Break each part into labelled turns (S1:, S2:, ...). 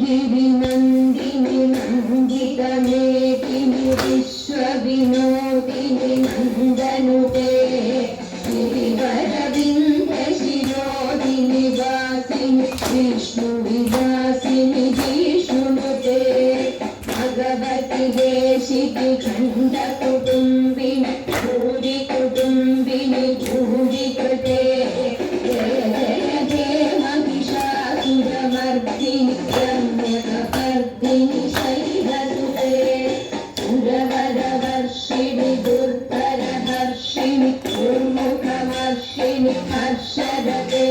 S1: गिरिनन्दिनि नन्दितमेदिनि विश्वविनोदिनि नन्दनुते गिरिवरविन्दशिरोदिनि वासिनि विष्णुविलासिनि जिष्णुनुते भगवति देशिति खण्डकुटुम्बिनि भूरि कुटुम्बिनि भूरि कृते जय जय हे महिषासुरमर्दिनि रम्यकपर्दिनि शैलसुते सुरवरवर्षिणि दुर्धरहर्षिणि दुर्मुखमर्षिणि हर्षरते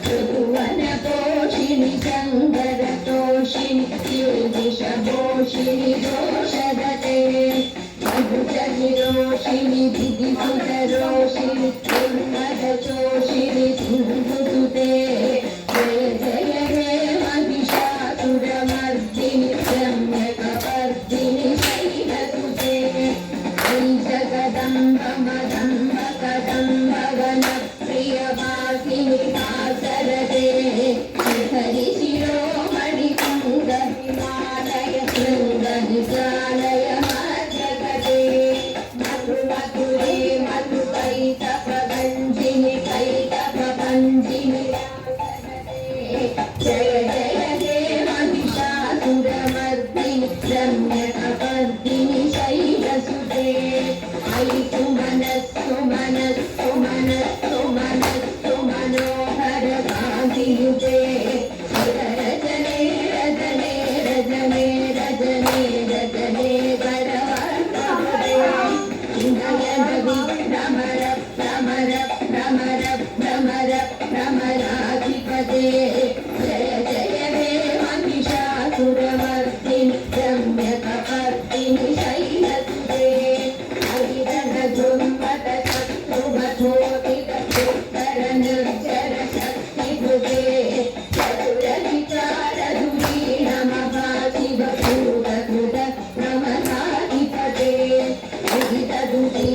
S1: त्रिभुवनपोषिणि शङ्करतोषिणि गिरिशपोषिणि दोषरते मधुजनिरोषिणि विधिसुतरोषिणि दुर्मदचोषिणि सिन्धुसुते जय जय हे महिषासुरमर्दिनि रम्यकपर्दिनि शैलसुते श्री जगदम्ब मदम्ब कदम्ब वनप्रियवासिनि वासरते हरि शिरोमणि कुङ्गहिमालय शृङ्गनिजालय मात्रकते मधुमधुरे मधुकैतप्रभञ्जिनि कैतप्रभञ्जिनि जय जय हे महिषासुरमर्दिनि रम्यकपर्दिनि शैलसुते अयि सुमनस्सु मनस्सु मनस्सु मनस्सु मनोहर कान्तियुते रजने रजने रजने रजने रजने करवर्तते नयन विभ्रमर भ्रमर भ्रमर भ्रमर भ्रमराधिपते जय जय हे महिषासुरमर्दिनि रम्यकपर्दिनि शैलसुते हरिधनजृम्भट शत्रुमथोदित उत्तर निर्जर शक्तिभुजे चतुरविचारधुरीणमभासि बभूवधुर प्रमथाधिपते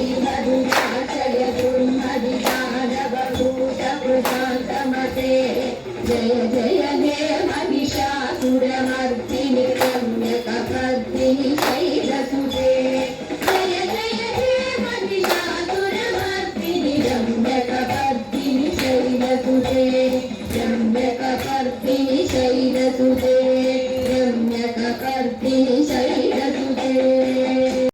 S1: विहितधुरीमधुराशय दुर्मदिदानवभूतकृतान्तमते जय जय हे महिषासुरमर्दिनि रम्यकपर्दिनि शैलसुते जय जय हे महिषासुरमर्दिनि रम्यकपर्दिनि शैलसुते रम्यकपर्दिनि शैलसुते रम्यकपर्दिनि शैलसुते